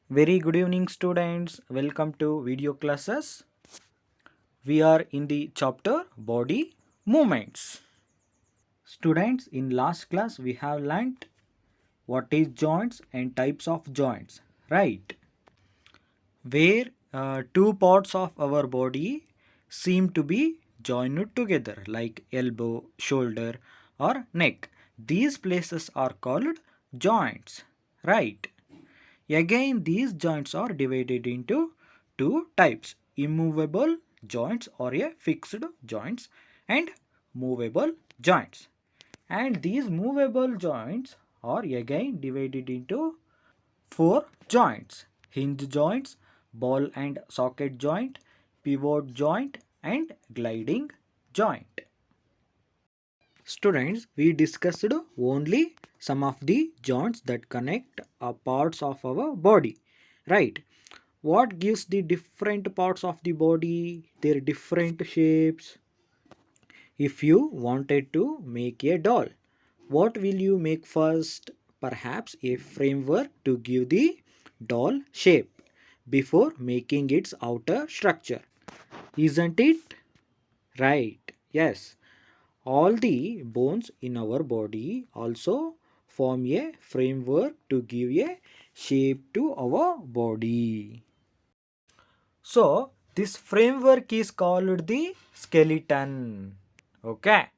Very good evening, students. Welcome to video classes. We are in the chapter body movements. Students, in last class we have learnt what is joints and types of joints, right? Where two parts of our body seem to be joined together, like elbow, shoulder, or neck. These places are called joints, right? Again, these joints are divided into two types: immovable joints or a fixed joints and movable joints. And these movable joints are again divided into four joints: hinge joints, ball and socket joint, pivot joint, and gliding joint. Students, we discussed only some of the joints that connect parts of our body, right? What gives the different parts of the body their different shapes? If you wanted to make a doll, what will you make first? Perhaps a framework to give the doll shape before making its outer structure. Isn't it? Right. Yes. All the bones in our body also form a framework to give a shape to our body. So, this framework is called the skeleton. Okay.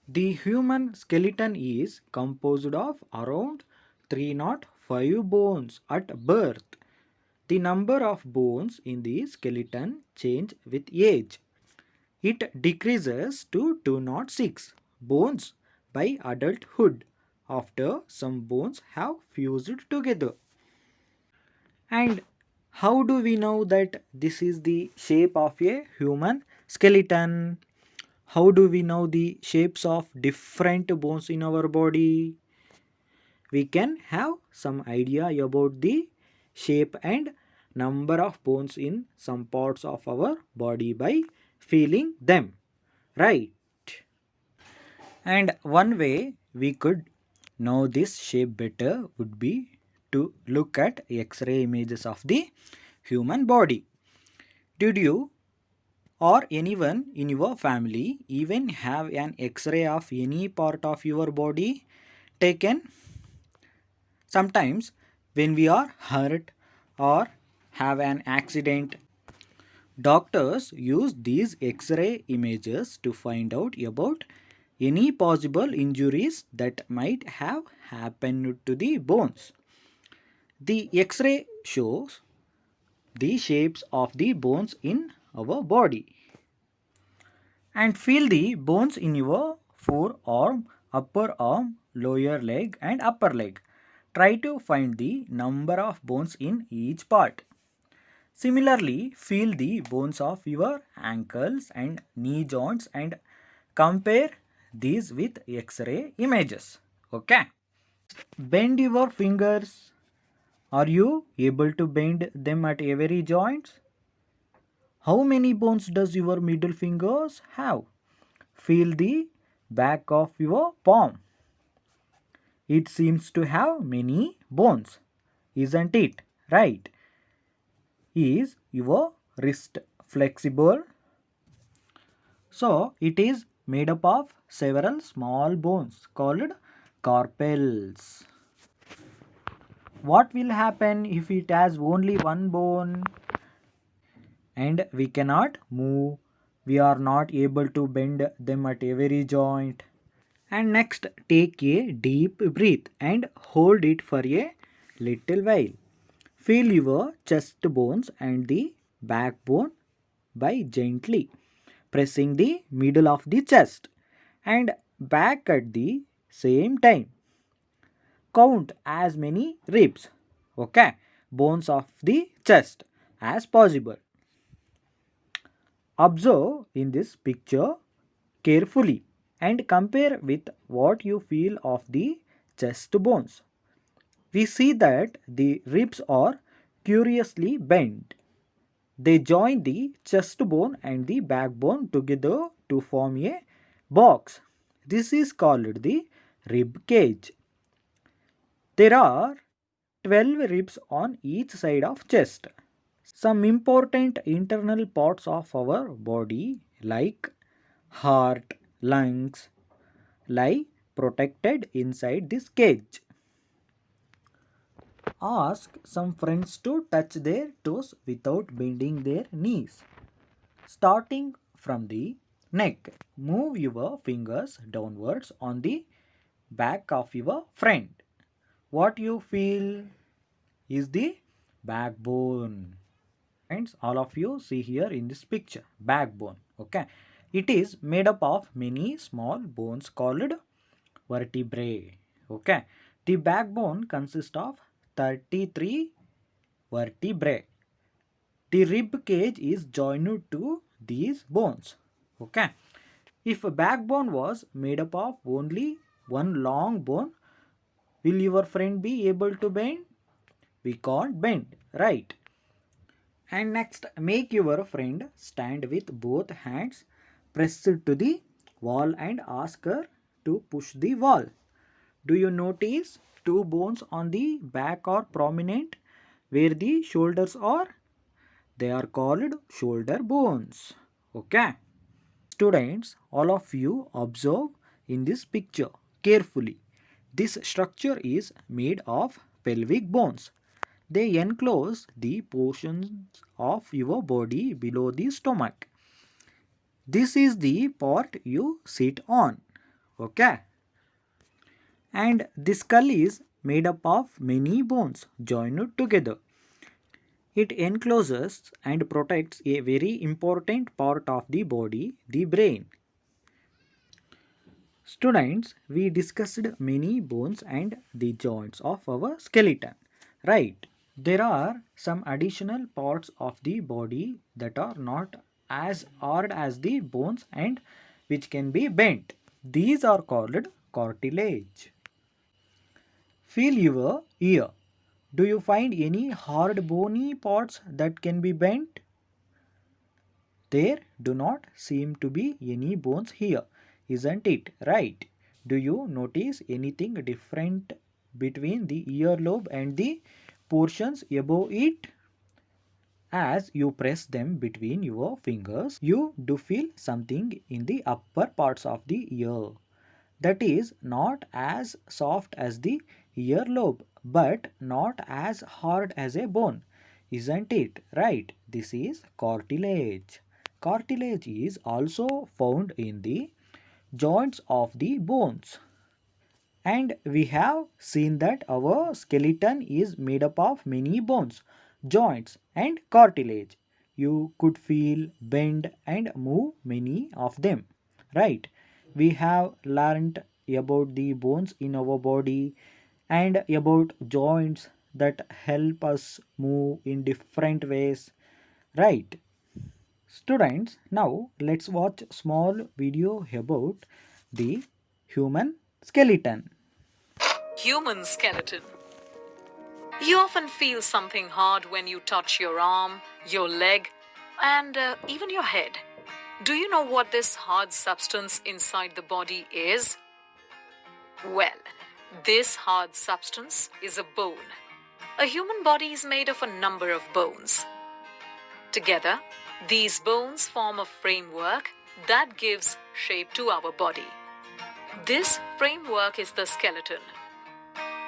The human skeleton is composed of around 305 bones at birth. The number of bones in the skeleton change with age. It decreases to 206 bones by adulthood after some bones have fused together. And how do we know that this is the shape of a human skeleton? How do we know the shapes of different bones in our body? We can have some idea about the shape and number of bones in some parts of our body by feeling them, right? And one way we could know this shape better would be to look at X-ray images of the human body. Did you or anyone in your family even have an X-ray of any part of your body taken? Sometimes when we are hurt or have an accident, doctors use these X-ray images to find out about any possible injuries that might have happened to the bones. The X-ray shows the shapes of the bones in our body. And feel the bones in your forearm, upper arm, lower leg, and upper leg. Try to find the number of bones in each part. Similarly, feel the bones of your ankles and knee joints and compare these with X-ray images. Okay. Bend your fingers. Are you able to bend them at every joint? How many bones does your middle fingers have? Feel the back of your palm. It seems to have many bones, isn't it? Right. Is your wrist flexible? So it is made up of several small bones called carpels. What will happen if it has only one bone and we cannot move? We are not able to bend them at every joint. And next, take a deep breath and hold it for a little while. Feel your chest bones and the backbone by gently pressing the middle of the chest and back at the same time. Count as many ribs, okay, bones of the chest as possible. Observe in this picture carefully and compare with what you feel of the chest bones. We see that the ribs are curiously bent. They join the chest bone and the backbone together to form a box. This is called the rib cage. There are 12 ribs on each side of chest. Some important internal parts of our body like heart, lungs lie protected inside this cage. Ask some friends to touch their toes without bending their knees. Starting from the neck, move your fingers downwards on the back of your friend. What you feel is the backbone. Friends, all of you see here in this picture, backbone. Okay, it is made up of many small bones called vertebrae. Okay, the backbone consists of 33 vertebrae. The rib cage is joined to these bones. Okay, if a backbone was made up of only one long bone, will your friend be able to bend? We can't bend, right? And next, make your friend stand with both hands pressed to the wall and ask her to push the wall. Do you notice two bones on the back are prominent where the shoulders are? They are called shoulder bones. Okay. Students, all of you observe in this picture carefully. This structure is made of pelvic bones. They enclose the portions of your body below the stomach. This is the part you sit on. Okay. And the skull is made up of many bones joined together. It encloses and protects a very important part of the body, the brain. Students, we discussed many bones and the joints of our skeleton, right? There are some additional parts of the body that are not as hard as the bones and which can be bent. These are called cartilage. Feel your ear. Do you find any hard bony parts that can be bent? There do not seem to be any bones here, isn't it? Right? Do you notice anything different between the earlobe and the portions above it? As you press them between your fingers, you do feel something in the upper parts of the ear that is not as soft as the earlobe but not as hard as a bone, isn't it? Right? This is cartilage. Cartilage is also found in the joints of the bones. And we have seen that our skeleton is made up of many bones, joints, and cartilage. You could feel, bend, and move many of them. Right? We have learned about the bones in our body and about joints that help us move in different ways. Right? Students, now let's watch small video about the human skeleton. Human skeleton. You often feel something hard when you touch your arm, your leg, and even your head. Do you know what this hard substance inside the body is? Well, this hard substance is a bone. A human body is made of a number of bones. Together, these bones form a framework that gives shape to our body. This framework is the skeleton.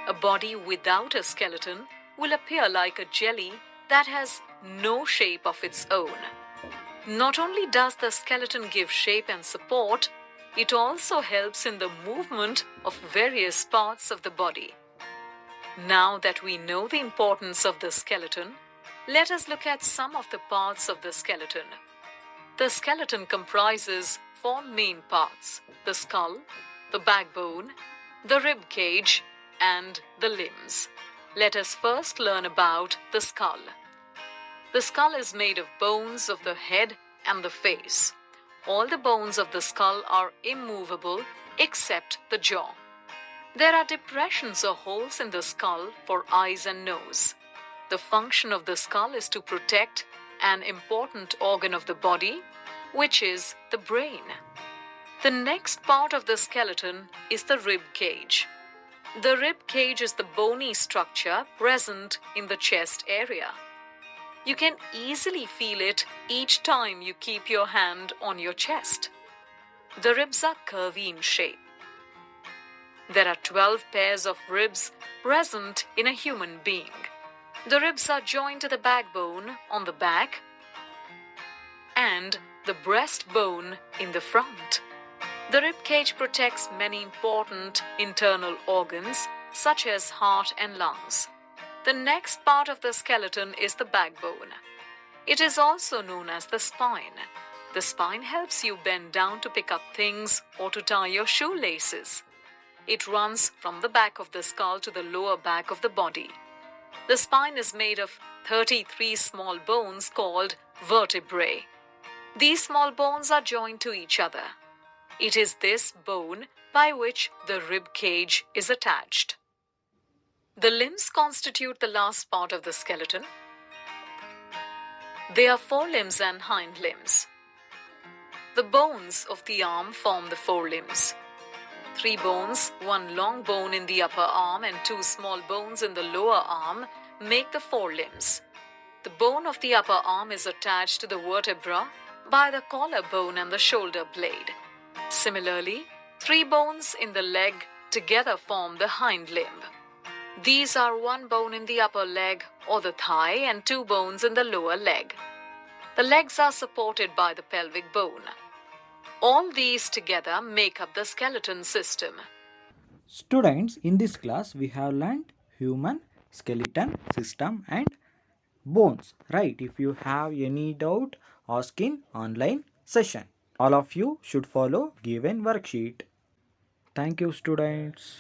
A body without a skeleton will appear like a jelly that has no shape of its own. Not only does the skeleton give shape and support, it also helps in the movement of various parts of the body. Now that we know the importance of the skeleton, let us look at some of the parts of the skeleton. The skeleton comprises four main parts: the skull, the backbone, the rib cage, and the limbs. Let us first learn about the skull. The skull is made of bones of the head and the face. All the bones of the skull are immovable except the jaw. There are depressions or holes in the skull for eyes and nose. The function of the skull is to protect an important organ of the body, which is the brain. The next part of the skeleton is the rib cage. The rib cage is the bony structure present in the chest area. You can easily feel it each time you keep your hand on your chest. The ribs are curvy in shape. There are 12 pairs of ribs present in a human being. The ribs are joined to the backbone on the back and the breastbone in the front. The rib cage protects many important internal organs such as heart and lungs. The next part of the skeleton is the backbone. It is also known as the spine. The spine helps you bend down to pick up things or to tie your shoelaces. It runs from the back of the skull to the lower back of the body. The spine is made of 33 small bones called vertebrae. These small bones are joined to each other. It is this bone by which the rib cage is attached. The limbs constitute the last part of the skeleton. They are forelimbs and hind limbs. The bones of the arm form the forelimbs. 3 bones, 1 long bone in the upper arm and 2 small bones in the lower arm make the forelimbs. The bone of the upper arm is attached to the vertebra by the collarbone and the shoulder blade. Similarly, 3 bones in the leg together form the hind limb. These are 1 bone in the upper leg or the thigh and 2 bones in the lower leg. The legs are supported by the pelvic bone. All these together make up the skeleton system. Students, in this class we have learned human skeleton system and bones, right? If you have any doubt, ask in online session. All of you should follow given worksheet. Thank you, students.